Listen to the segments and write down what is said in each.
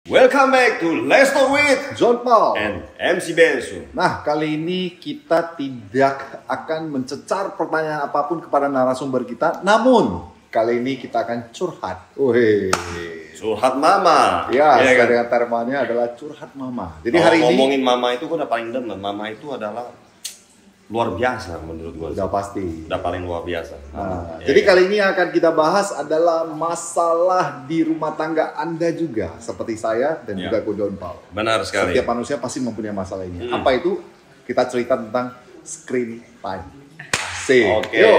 Welcome back to Let's Talk with John Paul and MC Bensu. Nah, kali ini kita tidak akan mencecar pertanyaan apapun kepada narasumber kita. Namun, kali ini kita akan curhat. Wih. Curhat mama. Ya, ya kan? dengan temanya adalah curhat mama. Jadi Kalau hari ini ngomongin mama itu udah paling demen. Mama itu adalah luar biasa menurut gue. udah pasti. Udah paling luar biasa. Nah, Ya, jadi kan? kali ini yang akan kita bahas adalah masalah di rumah tangga Anda juga, seperti saya dan Ya. juga Ko John Paul. Benar sekali. Setiap manusia pasti mempunyai masalah ini. Apa itu? Kita cerita tentang screen time. Asik. Oke. Yo,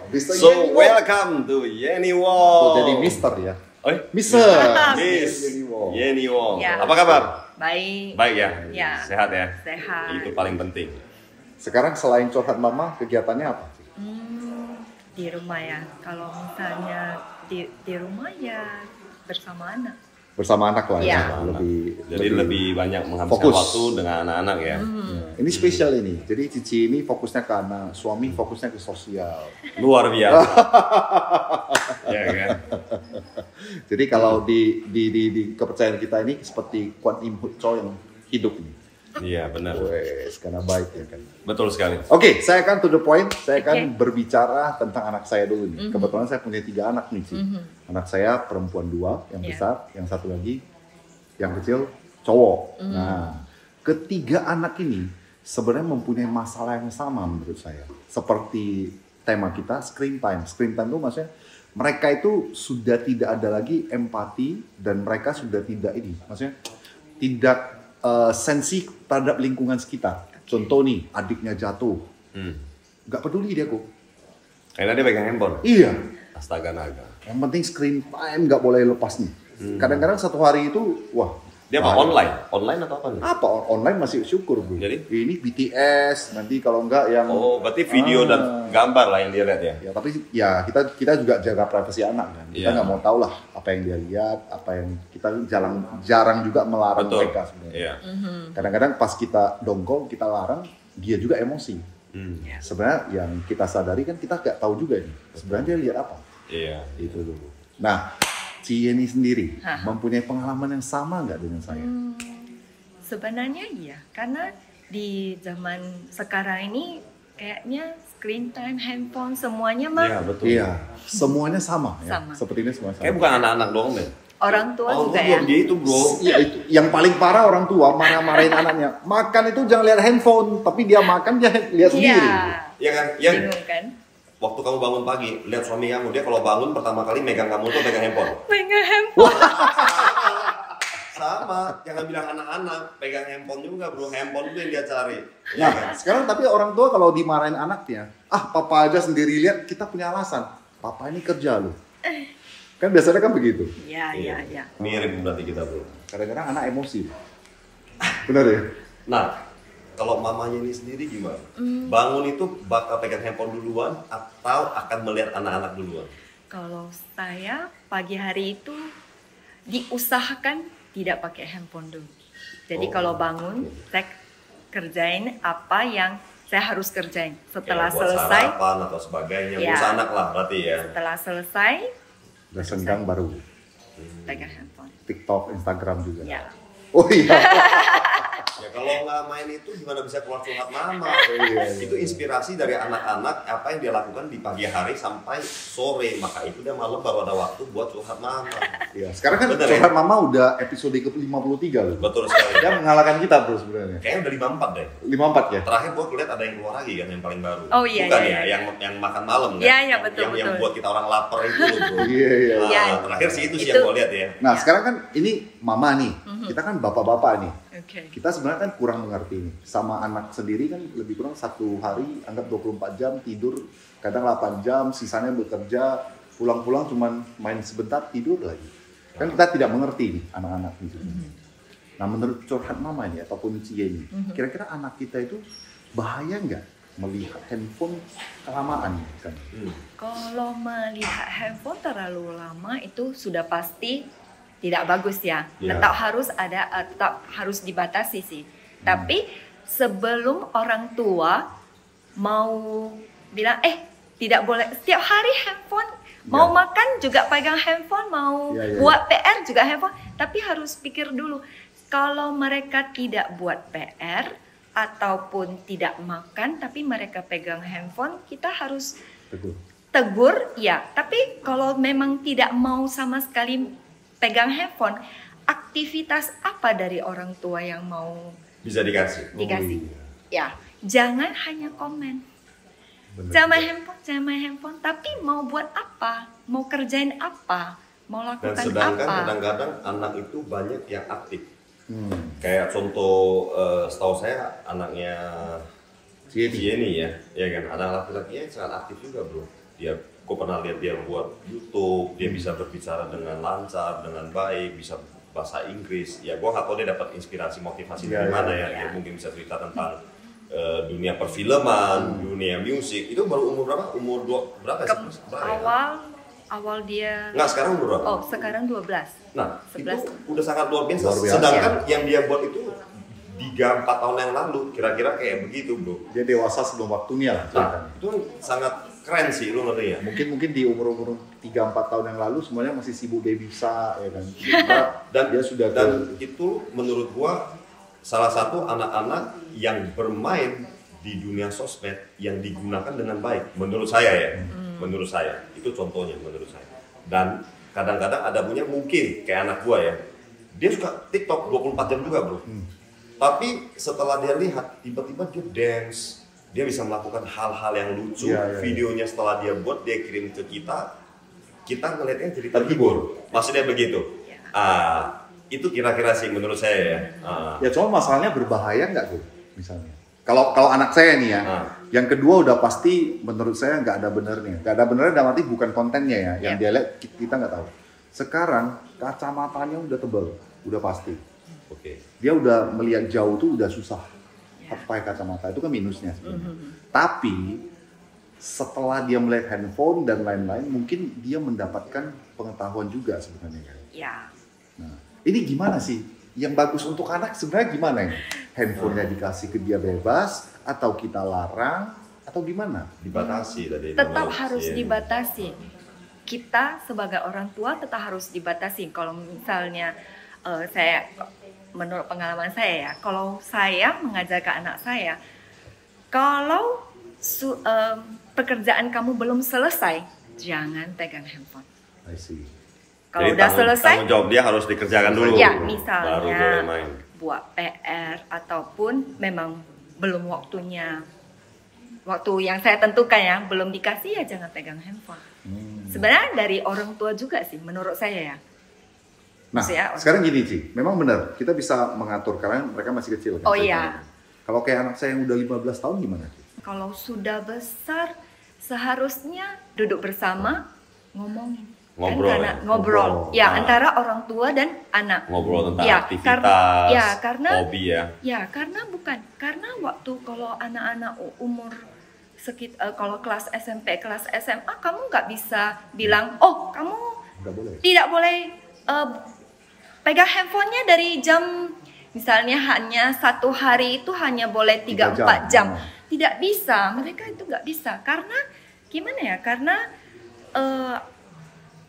Mr. So Yeni Wong. welcome to Yeni Tuh, Wong. jadi Mister ya. Oh, Mister. Miss Yeni Wong. Yeni Wong. Ya. Apa kabar? Baik. Baik ya? Ya. Sehat ya? Sehat. Itu paling penting. Sekarang selain curhat mama, kegiatannya apa? Di rumah ya. Kalau misalnya di rumah ya bersama anak. Bersama anak lah ya. Ya. Jadi lebih banyak menghabiskan fokus. waktu dengan anak-anak ya. Ini spesial ini. Jadi Cici ini fokusnya ke anak, suami fokusnya ke sosial. Luar biasa. Ya kan? Jadi kalau di kepercayaan kita ini seperti Kwan Im Hut Cho yang hidup ini. Iya benar. Wes, karena baik ya kan. Betul sekali. Oke, saya akan to the point. Saya akan Oke. berbicara tentang anak saya dulu nih. Kebetulan saya punya 3 anak nih sih. Anak saya perempuan 2, yang Iya. besar, yang satu lagi, yang kecil cowok. Nah, ketiga anak ini sebenarnya mempunyai masalah yang sama menurut saya. Seperti tema kita, screen time. Screen time itu maksudnya mereka itu sudah tidak ada lagi empati dan mereka sudah tidak ini, maksudnya tidak sensi terhadap lingkungan sekitar. Contoh nih, adiknya jatuh, nggak peduli dia kok. Karena dia pegang handphone. Iya, Astaga naga. yang penting screen time nggak boleh lepas nih. Kadang-kadang satu hari itu, wah. Dia apa? bahaya. Online? Online atau apa nih? Apa online masih syukur bro. Jadi? Ini BTS, nanti kalau enggak yang. Oh, berarti video dan gambar lah yang dia lihat ya? Ya tapi ya kita juga jaga privasi anak kan. Kita Iya. nggak mau tahu lah apa yang dia lihat, apa yang kita jarang juga melarang Betul. mereka sebenarnya. Iya. Kadang-kadang pas kita dongkol, kita larang, dia juga emosi. Sebenarnya yang kita sadari kan kita nggak tahu juga nih. Sebenarnya dia lihat apa? Iya. Itu dulu. Nah, Ci Yeni sendiri Hah. mempunyai pengalaman yang sama nggak dengan saya? Sebenarnya iya, karena di zaman sekarang ini kayaknya screen time, handphone semuanya mah Iya, betul. Iya, semuanya sama ya. Sama. Seperti ini semua sama. Kayak bukan anak-anak doang deh. orang tua Oh, juga belum ya. gitu bro. Iya, itu yang paling parah orang tua marah-marahin anaknya. Makan itu jangan lihat handphone, tapi dia makan dia lihat Iya. sendiri. Iya kan? Yang Bingung kan? waktu kamu bangun pagi, lihat suami kamu, dia kalau bangun pertama kali megang kamu tuh megang handphone. Pegang handphone. Sama, jangan bilang anak-anak, pegang handphone juga bro, handphone itu yang dia cari. Iya Nah, kan? sekarang tapi orang tua kalau dimarahin anaknya, papa aja sendiri lihat, kita punya alasan. Papa ini kerja loh. Kan biasanya kan begitu. Iya, iya, iya. Mirip berarti kita bro. Kadang-kadang anak emosi. Benar ya? Nah, kalau mamanya ini sendiri gimana? Bangun itu bakal pegang handphone duluan atau akan melihat anak-anak duluan? Kalau saya pagi hari itu diusahakan tidak pakai handphone dulu. Jadi Oh, kalau bangun, saya kerjain apa yang saya harus kerjain. Setelah Kayak buat selesai, sarapan atau sebagainya, Ya. ngurus anak lah berarti ya. setelah selesai Udah senggang baru. pegang handphone. TikTok, Instagram juga. Ya. Oh iya. Ya kalau nggak main itu gimana bisa keluar curhat mama? Iya. Itu inspirasi dari anak-anak apa yang dia lakukan di pagi hari sampai sore, maka itu dia malam baru ada waktu buat curhat mama. Iya, sekarang kan Bener, curhat mama udah episode ke-53 loh. Betul sekali. Dia mengalahkan kita bro sebenarnya. Kayaknya udah 54 deh. 54 ya? Terakhir gua lihat ada yang keluar lagi kan yang paling baru. Oh, iya, Bukan iya, ya, iya. yang makan malam kan? Iya, iya, Yang- betul, yang betul. buat kita orang lapar itu loh bro. Iya, iya. Nah, Iya. terakhir sih itu sih Itu- yang gua lihat ya. Nah, sekarang kan ini mama nih. Kita kan bapak-bapak nih. Oke. Kita sebenarnya kan kurang mengerti nih. Sama anak sendiri kan lebih kurang satu hari anggap 24 jam tidur, kadang 8 jam, sisanya bekerja, pulang-pulang cuman main sebentar tidur lagi. Kan kita tidak mengerti nih anak-anak gitu. Nah, menurut curhat mama nih ataupun Cie ini, kira-kira anak kita itu bahaya nggak melihat handphone kelamaan misalnya? Kalau melihat handphone terlalu lama itu sudah pasti tidak bagus ya. Ya. Tetap harus dibatasi sih. Tapi sebelum orang tua mau bilang tidak boleh setiap hari handphone Mau Ya. makan juga pegang handphone, mau Ya, ya, buat PR juga handphone. Tapi harus pikir dulu, kalau mereka tidak buat PR ataupun tidak makan, tapi mereka pegang handphone, kita harus Betul. tegur, ya. Tapi kalau memang tidak mau sama sekali pegang handphone, aktivitas apa dari orang tua yang mau Bisa dikasih. dikasih? Oh, Ya, jangan hanya komen. Bener Jangan main handphone, tapi mau buat apa? Mau kerjain apa? Mau Dan lakukan sedangkan apa? kadang-kadang anak itu banyak yang aktif. Hmm. Kayak contoh setahu saya anaknya Jenny. Jenny ya kan. Anak laki-lakinya sangat aktif juga bro. Gue pernah lihat dia buat YouTube, dia bisa berbicara dengan lancar, dengan baik, bisa bahasa Inggris. Ya gue nggak tahu dia dapat inspirasi, motivasi Ya, dari mana ya. ya. Dia mungkin bisa cerita tentang dunia perfilman, dunia musik. Itu baru umur berapa? Berapa Ke- sih? Berapa ya? awal dia Nggak, sekarang umur berapa? oh sekarang 12. Nah, 11. itu udah sangat luar biasa. Luar biasa. Sedangkan yang dia buat itu 3-4 tahun yang lalu, kira-kira kayak begitu, bro. Dia dewasa sebelum waktunya lah. Nah, ceritanya. itu sangat keren sih, lu ngerti ya? Mungkin di umur 3-4 tahun yang lalu semuanya masih sibuk baby bisa ya kan. Dan dia sudah dan itu menurut gua salah satu anak-anak yang bermain di dunia sosmed yang digunakan dengan baik, menurut saya ya. Menurut saya, itu contohnya menurut saya. Dan kadang-kadang ada punya mungkin kayak anak gua ya. Dia suka TikTok 24 jam juga, bro. Tapi setelah dia lihat, tiba-tiba dia dance, dia bisa melakukan hal-hal yang lucu. Iya, iya, Videonya setelah dia buat, dia kirim ke kita ngeliatnya jadi terhibur. Maksudnya begitu. Itu kira-kira sih menurut saya ya. Ya cuma masalahnya berbahaya nggak tuh misalnya? Kalau anak saya nih ya, yang kedua udah pasti menurut saya nggak ada benernya. Nggak ada benernya dalam arti bukan kontennya ya, yang dia lihat kita nggak tahu. Sekarang kacamatanya udah tebal, udah pasti. Oke. Dia udah melihat jauh tuh udah susah. Pakai kacamata itu kan minusnya sebenarnya. Tapi setelah dia melihat handphone dan lain-lain, mungkin dia mendapatkan pengetahuan juga sebenarnya kan. Ya. Nah, ini gimana sih? Yang bagus untuk anak sebenarnya gimana ya? Handphonenya dikasih ke dia bebas, atau kita larang, atau gimana? Dibatasi tadi. Tetap menurut harus saya. dibatasi. Kita sebagai orang tua tetap harus dibatasi. Kalau misalnya saya, menurut pengalaman saya ya, kalau saya mengajarkan anak saya, kalau pekerjaan kamu belum selesai, jangan pegang handphone. I see. Kalau Jadi udah selesai, tanggung jawab dia harus dikerjakan dulu. ya baru misalnya boleh main. buat PR ataupun memang belum waktunya, waktu yang saya tentukan ya belum dikasih, ya jangan pegang handphone. Sebenarnya dari orang tua juga sih menurut saya ya. Nah, Maksudnya, sekarang gini Ci, memang benar, kita bisa mengatur karena mereka masih kecil kan. Oh, ceritanya. iya. Kalau kayak anak saya yang udah 15 tahun gimana Ci? Kalau sudah besar seharusnya duduk bersama ngomongin. Ngobrol Karena ya? ngobrol. Ya, Nah. antara orang tua dan anak. Ngobrol tentang Ya, aktivitas, karena hobi ya. Ya, karena waktu kalau anak-anak umur kalau kelas SMP, kelas SMA, kamu nggak bisa bilang, oh kamu Nggak boleh. tidak boleh pegang handphonenya dari jam, misalnya hanya satu hari itu hanya boleh 3-4 jam. Tidak bisa, mereka itu nggak bisa. Karena gimana ya? Karena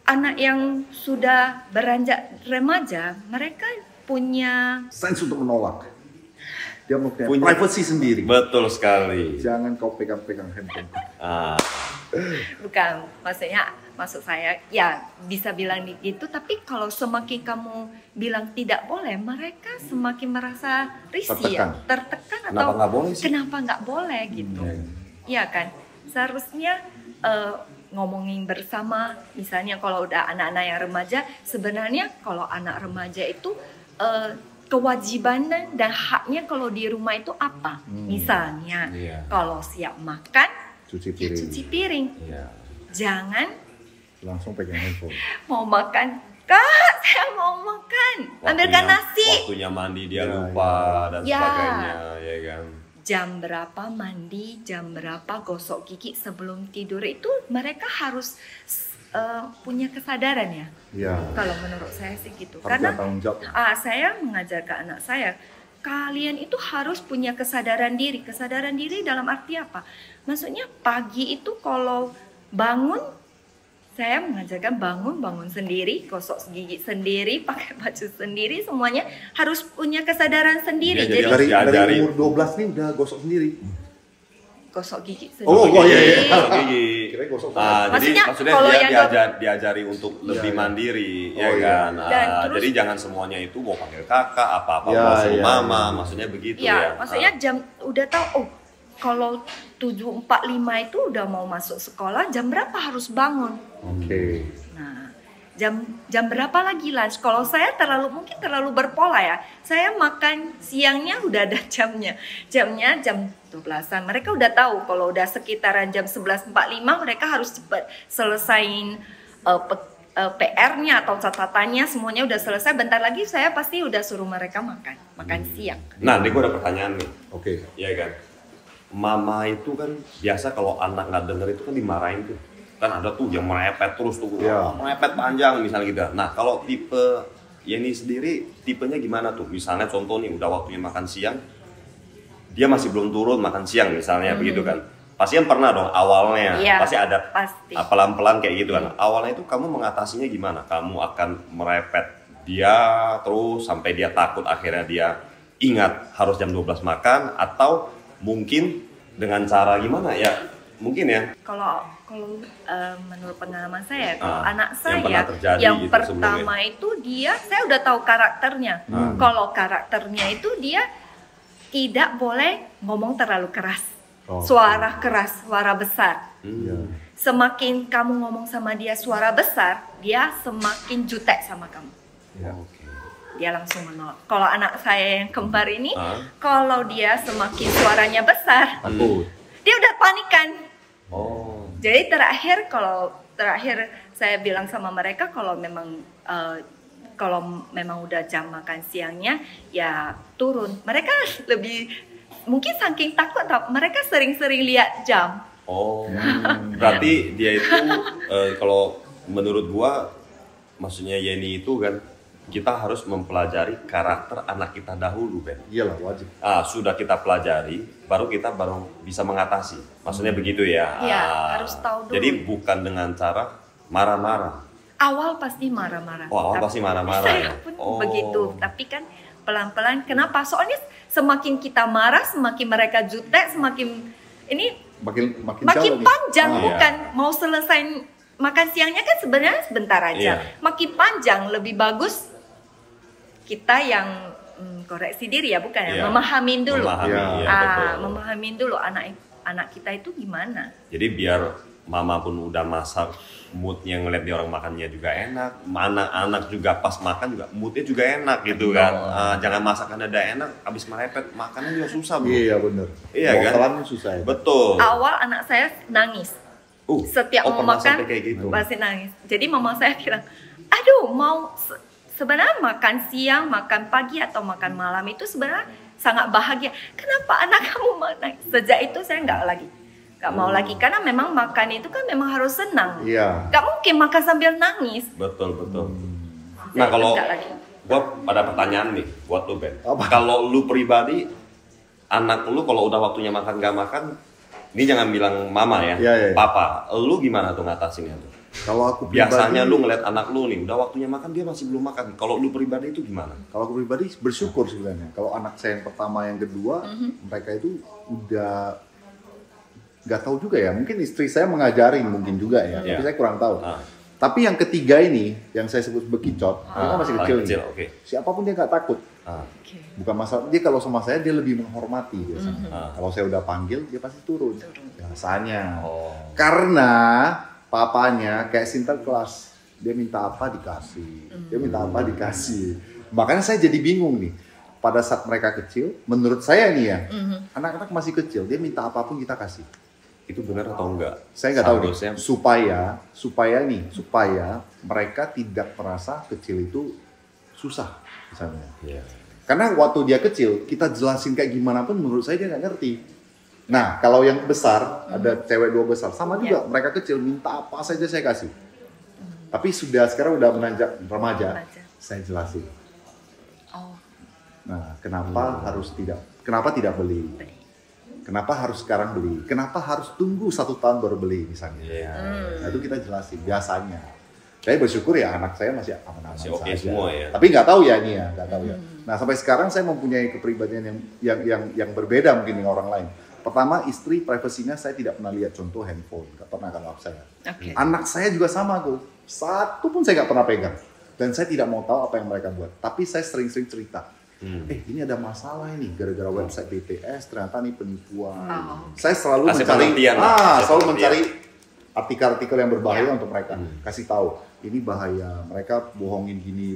anak yang sudah beranjak remaja, mereka punya Sense untuk menolak. Dia punya Punya- privacy sendiri. Betul sekali. Jangan kau pegang-pegang handphone. bukan, maksud saya ya bisa bilang gitu, tapi kalau semakin kamu bilang tidak boleh, mereka semakin merasa risih ya, tertekan Kenapa atau nggak boleh sih? kenapa nggak boleh gitu. Iya kan, seharusnya ngomongin bersama. Misalnya kalau udah anak-anak yang remaja, sebenarnya kalau anak remaja itu kewajiban dan haknya kalau di rumah itu apa? Misalnya Iya. kalau siap makan, Cuci ya piring. cuci piring. Iya. Jangan Langsung pegang handphone. mau makan, Kak saya mau makan, ambilkan nasi. Waktunya mandi dia Ya, lupa dan Ya. sebagainya, ya kan. Jam berapa mandi, jam berapa gosok gigi sebelum tidur, itu mereka harus punya kesadaran ya. Iya. Kalau menurut saya sih gitu. Harus Karena ada tanggung jawab. saya mengajar ke anak saya, kalian itu harus punya kesadaran diri. Kesadaran diri dalam arti apa? Maksudnya pagi itu kalau bangun saya mengajarkan bangun sendiri, gosok gigi sendiri, pakai baju sendiri, semuanya harus punya kesadaran sendiri. Iya, Jadi dari umur 12 nih udah gosok sendiri. gosok gigi sendiri. Oh, iya. Gosok gigi. Kirain gosok Maksudnya, maksudnya kalau dia yang diajari untuk lebih Iya. mandiri, Oh, ya iya. kan. Dan terus- Jadi jangan semuanya itu mau panggil kakak, apa-apa Iya, mau suruh iya, mama, iya. maksudnya begitu Iya, ya. maksudnya jam udah tahu. Oh, kalau 7.45 itu udah mau masuk sekolah, jam berapa harus bangun? Oke. Nah, jam berapa lagi lunch? Kalau saya mungkin terlalu berpola ya. Saya makan siangnya udah ada jamnya. Jamnya jam 12-an. Mereka udah tahu kalau udah sekitaran jam 11.45 mereka harus cepat selesain PR-nya atau catatannya, semuanya udah selesai. Bentar lagi saya pasti udah suruh mereka makan siang. Nah, ini gue ada pertanyaan nih, Oke. ya kan. Mama itu kan biasa kalau anak nggak denger itu kan dimarahin tuh. Kan ada tuh yang merepet terus tuh, Iya. merepet panjang misalnya gitu. Nah, kalau tipe Yeni sendiri, tipenya gimana tuh? Misalnya contoh nih, udah waktunya makan siang, dia masih belum turun makan siang misalnya, begitu kan. Pasti kan pernah dong awalnya, Iya, pasti ada pasti. pelan-pelan kayak gitu kan. Awalnya itu kamu mengatasinya gimana? Kamu akan merepet dia terus sampai dia takut, akhirnya dia ingat harus jam 12 makan, atau mungkin dengan cara gimana ya? Mungkin ya. Kalau menurut pengalaman saya, kalau anak yang saya pernah terjadi yang gitu pertama itu saya udah tahu karakternya. Kalau karakternya itu dia tidak boleh ngomong terlalu keras, Oh. suara keras, suara besar. Iya. Semakin kamu ngomong sama dia suara besar, dia semakin jutek sama kamu. Iya. Dia langsung menolak. Kalau anak saya yang kembar ini, Ah. kalau dia semakin suaranya besar, Takut. dia udah panikan. Oh. Jadi terakhir saya bilang sama mereka kalau memang udah jam makan siangnya ya turun. Mereka lebih mungkin saking takut mereka sering-sering lihat jam. Oh. Berarti dia itu kalau menurut gua, maksudnya Yeni itu kan, kita harus mempelajari karakter anak kita dahulu, Ben. Iyalah, wajib. Sudah kita pelajari, baru kita bisa mengatasi. Maksudnya begitu ya. Iya, harus tahu dulu. Jadi bukan dengan cara marah-marah. Awal pasti marah-marah. Oh, awal pasti marah-marah Saya ya? pun Oh. begitu. Tapi kan pelan-pelan. Kenapa? Soalnya semakin kita marah, semakin mereka jutek, semakin ini Makin makin jauh nih. panjang. Ah, Bukan mau selesai makan siangnya kan sebenarnya sebentar aja. Iya. Makin panjang, lebih bagus kita yang koreksi diri ya, bukan ya, Iya. memahamin dulu. Memahami, Iya. ya, betul. Memahamin dulu anak kita itu gimana. Jadi biar mama pun udah masak, moodnya ngeliat dia orang makannya juga enak, anak-anak juga pas makan juga moodnya juga enak gitu kan. Jangan masakan ada enak, habis merepet makannya juga susah, bro. Iya, bener. Iya, Bawa kan? telannya susah ya. Betul. Awal anak saya nangis. Setiap mau pernah makan sampai kayak gitu. pasti nangis. Jadi mama saya bilang, aduh sebenarnya makan siang, makan pagi atau makan malam itu sebenarnya sangat bahagia. Kenapa anak kamu nangis? Sejak itu saya nggak mau lagi karena memang makan itu kan memang harus senang. Iya. Nggak mungkin makan sambil nangis. Betul. Jadi Nah, kalau nggak lagi. gua ada pertanyaan nih buat lu, Ben. Apa? Kalau lu pribadi, anak lu kalau udah waktunya makan gak makan, ini jangan bilang mama ya, Iya. papa. Lu gimana tuh ngatasinnya tuh? Kalau aku pribadi, Biasanya lu ngeliat anak lu nih, udah waktunya makan dia masih belum makan. Kalau lu pribadi itu gimana? Kalau aku pribadi bersyukur sebenarnya. Kalau anak saya yang pertama, yang kedua, mereka itu udah nggak tahu juga ya. Mungkin istri saya mengajarin mungkin juga ya. Iya. Tapi saya kurang tahu. Ah. Tapi yang ketiga ini, yang saya sebut bekicot, dia kan masih kecil nih. Oke. Siapapun dia nggak takut. Oke. Bukan masalah. Dia kalau sama saya dia lebih menghormati biasanya. Kalau saya udah panggil dia pasti turun. Biasanya. Oh. Karena papanya kayak Sinterklas, dia minta apa dikasih, dia minta apa dikasih. Makanya saya jadi bingung nih. Pada saat mereka kecil, menurut saya nih ya, anak-anak masih kecil, dia minta apapun kita kasih. Itu benar atau enggak? Saya nggak tahu nih. Seharusnya supaya mereka tidak merasa kecil itu susah misalnya. Iya. Karena waktu dia kecil, kita jelasin kayak gimana pun menurut saya dia nggak ngerti. Nah, kalau yang besar, ada cewek dua besar, sama juga. Mereka kecil, minta apa saja saya kasih. Tapi sekarang udah menanjak remaja, saya jelasin. Oh, Nah, kenapa tidak beli? Kenapa harus sekarang beli? Kenapa harus tunggu 1 tahun baru beli misalnya? Nah, itu kita jelasin biasanya. Saya bersyukur ya anak saya masih aman-aman Masih oke saja. semua ya. Tapi nggak tahu ya ini ya, nggak tahu ya. Nah sampai sekarang saya mempunyai kepribadian yang berbeda mungkin dengan orang lain. Pertama, istri privasinya saya tidak pernah lihat contoh handphone, nggak pernah kalau saya. Oke. Anak saya juga sama tuh, satu pun saya nggak pernah pegang. Dan saya tidak mau tahu apa yang mereka buat. Tapi saya sering-sering cerita. Ini ada masalah ini gara-gara website BTS ternyata nih penipuan. Saya selalu Kasih mencari, pengertian, selalu pengertian. mencari artikel-artikel yang berbahaya untuk mereka. Kasih tahu, ini bahaya. Mereka bohongin gini.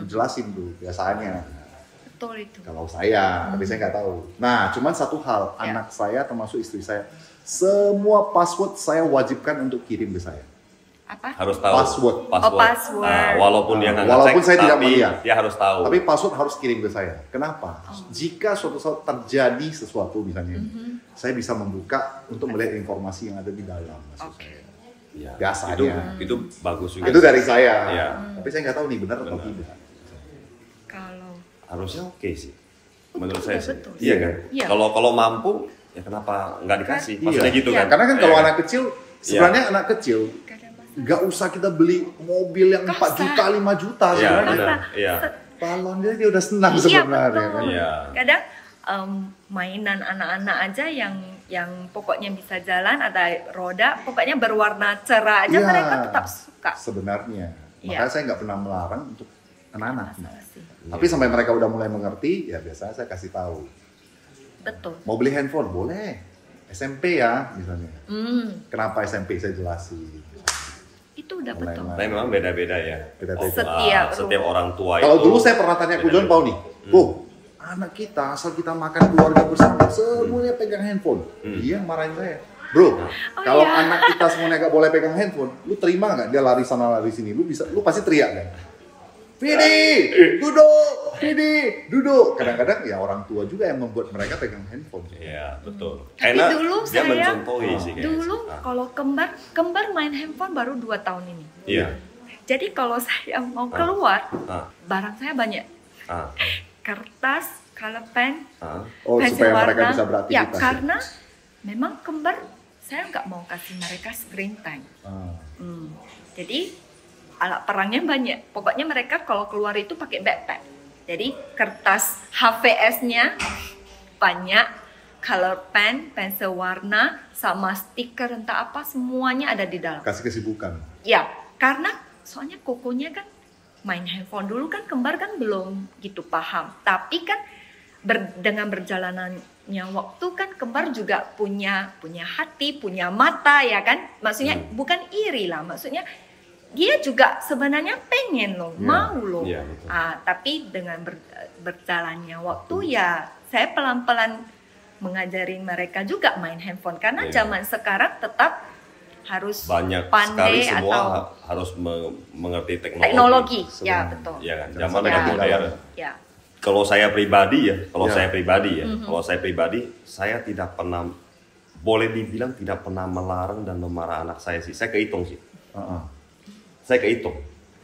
Jelasin tuh biasanya. Betul itu. Kalau saya, tapi saya nggak tahu. Nah, cuman satu hal, anak saya termasuk istri saya, semua password saya wajibkan untuk kirim ke saya. Apa? Harus tahu Password. Password. Nah, walaupun dia nggak Walaupun ngecek, saya tidak tapi melihat. dia harus tahu. Tapi password harus kirim ke saya. Kenapa? Jika suatu saat terjadi sesuatu misalnya, saya bisa membuka untuk melihat informasi yang ada di dalam. Maksud saya. Ya, Biasanya. itu bagus juga. Itu dari saya. Iya. Tapi saya nggak tahu nih benar atau tidak. Kalau Harusnya oke sih. Menurut Betul, saya sih. betul. Iya kan? Iya. Kalau mampu ya kenapa nggak dikasih? Maksudnya gitu Iya. kan? Karena kan kalau Iya. anak kecil, sebenarnya anak kecil gak ada masalah. nggak usah kita beli mobil yang 4 juta, 5 juta Iya, sebenarnya. benar. Iya. Balon dia udah senang Iya, sebenarnya betul. kan. Iya. Kadang mainan anak-anak aja yang pokoknya bisa jalan, ada roda, pokoknya berwarna cerah aja Iya. mereka tetap suka. Sebenarnya. Iya. Makanya saya nggak pernah melarang untuk anak-anak. Masalah sih. Tapi sampai mereka udah mulai mengerti, ya biasanya saya kasih tahu. Betul. Mau beli handphone? Boleh. SMP ya, misalnya. Kenapa SMP? Saya jelasin. Itu udah Mulai- betul. mulai. Tapi memang beda-beda ya. Beda-beda. Setiap orang tua Kalau itu. dulu saya pernah tanya ke John Pau nih, anak kita asal kita makan keluarga bersama, semuanya pegang handphone. Dia marahin saya. Bro, kalau iya. anak kita semuanya gak boleh pegang handphone, lu terima nggak dia lari sana lari sini? Lu pasti teriak kan? Vidi, duduk, Vidi, duduk. Kadang-kadang ya orang tua juga yang membuat mereka pegang handphone. Iya, betul. Tapi Karena dulu dia saya- mencontohi sih kayaknya. Dulu kalau kembar main handphone baru 2 tahun ini. Iya. Jadi kalau saya mau keluar, Ah. barang saya banyak. Ah. Kertas, color pen, Ah. Oh, pensil supaya mereka warna. bisa beraktivitas. Ya, karena memang kembar saya nggak mau kasih mereka screen time. Jadi alat perangnya banyak. Pokoknya mereka kalau keluar itu pakai backpack. Jadi kertas HVS-nya banyak, color pen, pensil warna, sama stiker entah apa semuanya ada di dalam. Kasih kesibukan. Ya, karena soalnya kokonya kan main handphone dulu kan kembar kan belum gitu paham. Tapi kan dengan berjalanannya waktu kan kembar juga punya hati, punya mata ya kan. Maksudnya bukan iri lah, maksudnya dia juga sebenarnya pengen loh, mau loh. Iya, betul. Tapi dengan berjalannya waktu ya saya pelan-pelan mengajarin mereka juga main handphone karena Iya. zaman sekarang tetap harus Banyak sekali pandai semua atau harus mengerti teknologi. teknologi. Ya Sebenarnya. betul. Iya kan, Jangan zaman sampai yang ketinggalan. modern. Ya. Kalau saya pribadi ya, Mhm. kalau saya pribadi, saya tidak pernah, boleh dibilang tidak pernah melarang dan memarah anak saya sih. Saya kehitung sih. Saya kehitung.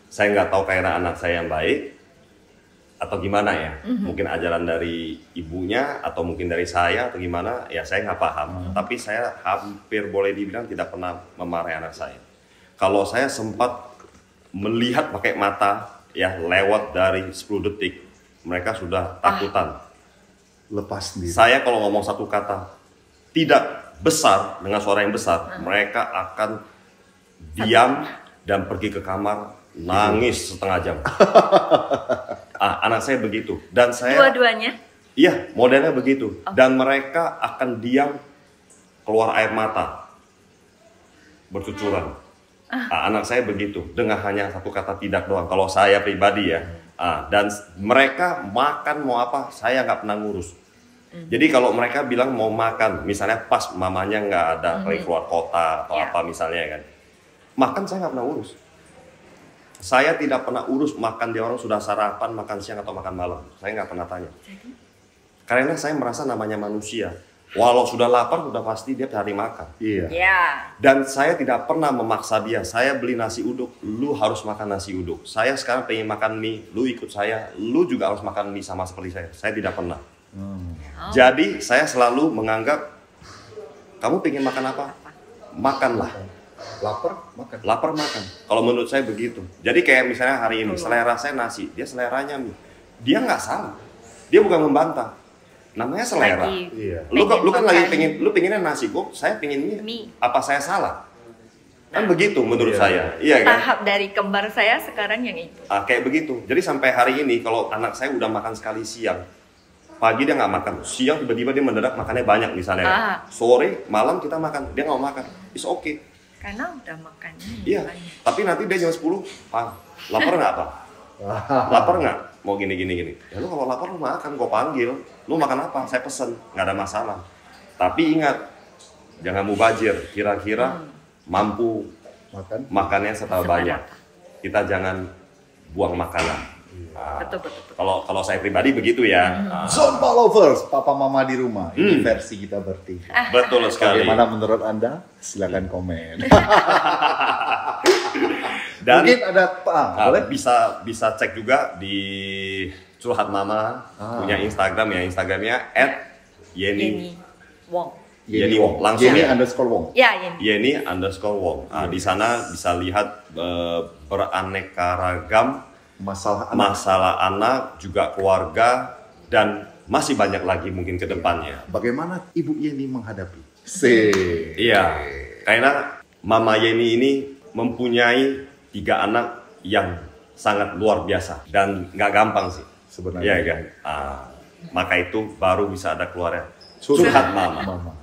Saya nggak tahu karena anak saya yang baik atau gimana ya. Mungkin ajaran dari ibunya atau mungkin dari saya atau gimana, ya saya nggak paham. Tapi saya hampir boleh dibilang tidak pernah memarahi anak saya. Kalau saya sempat melihat pakai mata ya lewat dari 10 detik, mereka sudah takutan. Lepas sendiri. Saya kalau ngomong satu kata tidak besar dengan suara yang besar, mereka akan diam dan pergi ke kamar nangis setengah jam. Anak saya begitu dan saya Dua-duanya. iya modelnya begitu dan mereka akan diam keluar air mata bercucuran. Anak saya begitu dengan hanya satu kata tidak doang. Kalau saya pribadi ya, dan mereka makan mau apa saya nggak pernah ngurus. Jadi kalau mereka bilang mau makan, misalnya pas mamanya nggak ada, lagi keluar kota atau apa misalnya kan, makan saya nggak pernah urus. Saya tidak pernah urus makan dia orang sudah sarapan, makan siang atau makan malam. Saya nggak pernah tanya. Karena saya merasa namanya manusia. Walau sudah lapar, sudah pasti dia cari makan. Iya. Ya. Dan saya tidak pernah memaksa dia. Saya beli nasi uduk, lu harus makan nasi uduk. Saya sekarang pengen makan mie, lu ikut saya. Lu juga harus makan mie sama seperti saya. Saya tidak pernah. Jadi saya selalu menganggap kamu pengen makan apa? Makanlah. Lapar makan. Kalau menurut saya begitu. Jadi kayak misalnya hari ini selera saya nasi, dia seleranya mie. Dia nggak salah. Dia bukan membantah. Namanya selera. Iya. Lu kan lagi lu pengennya nasi, saya pengen mie. Apa saya salah? Kan begitu menurut saya. Iya kan? Tahap dari kembar saya sekarang yang itu. Kayak begitu. Jadi sampai hari ini kalau anak saya udah makan sekali siang, pagi dia nggak makan, siang tiba-tiba dia mendadak makannya banyak misalnya. Sore, malam kita makan, dia nggak mau makan. It's okay. Karena udah makan. Iya. Tapi nanti dia jam 10, lapar nggak apa? Lapar nggak? Mau gini. Ya lu kalau lapar lu makan, gue panggil. Lu makan apa? Saya pesen, nggak ada masalah. Tapi ingat, jangan mubazir. Kira-kira mampu makannya setelah banyak. Kita jangan buang makanan. Betul. Kalau saya pribadi begitu ya. Zomba lovers, papa mama di rumah. Ini versi kita bertiga. Betul sekali. Bagaimana menurut Anda? Silakan komen. Dan mungkin ada boleh bisa cek juga di Curhat Mama punya Instagram ya, Instagramnya @Yeni Wong. Yeni Wong langsung Yeni ya. _Wong. Ya, Yeni_Wong. Di sana bisa lihat beraneka ragam masalah anak, juga keluarga, dan masih banyak lagi mungkin ke depannya. Bagaimana Ibu Yeni menghadapi? Iya, karena Mama Yeni ini mempunyai 3 anak yang sangat luar biasa dan nggak gampang sih sebenarnya. Iya kan? Maka itu baru bisa ada keluarnya Curhat Mama.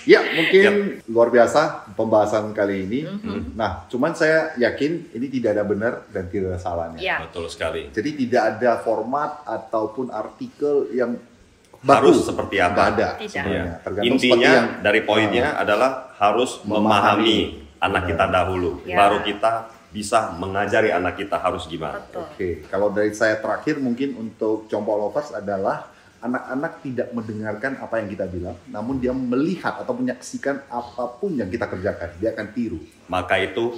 Ya, mungkin luar biasa pembahasan kali ini. Nah, cuman saya yakin ini tidak ada benar dan tidak ada salahnya. Ya. Betul sekali. Jadi tidak ada format ataupun artikel yang harus seperti apa. Nggak ada Tidak. sebenarnya. Tergantung Intinya seperti yang dari poinnya adalah harus memahami anak kita dahulu. Ya. Baru kita bisa mengajari anak kita harus gimana. Betul. Oke, kalau dari saya terakhir mungkin untuk Jompo Lovers adalah anak-anak tidak mendengarkan apa yang kita bilang, namun dia melihat atau menyaksikan apapun yang kita kerjakan, dia akan tiru. Maka itu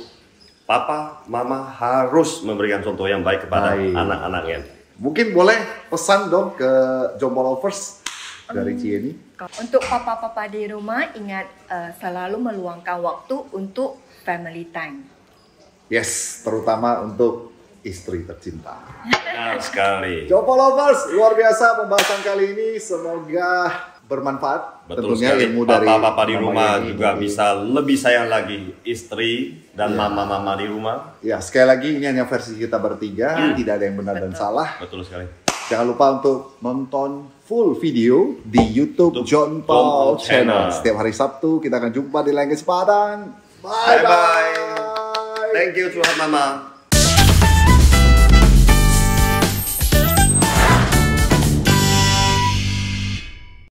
papa, mama harus memberikan contoh yang baik kepada anak-anaknya. Mungkin boleh pesan dong ke Jompo Lovers dari Cieni. Untuk papa-papa di rumah, ingat selalu meluangkan waktu untuk family time. Yes, terutama untuk istri tercinta. Benar sekali. Jompo Lovers, luar biasa pembahasan kali ini. Semoga bermanfaat. Betul tentunya sekali. ilmu dari Papa-papa di Mama rumah Yeni juga bisa lebih sayang lagi istri dan mama-mama di rumah. Ya, sekali lagi ini hanya versi kita bertiga, tidak ada yang benar dan salah. Betul sekali. Jangan lupa untuk nonton full video di YouTube John Paul Channel. Setiap hari Sabtu kita akan jumpa di lain kesempatan. Bye bye. Thank you Curhat Mama.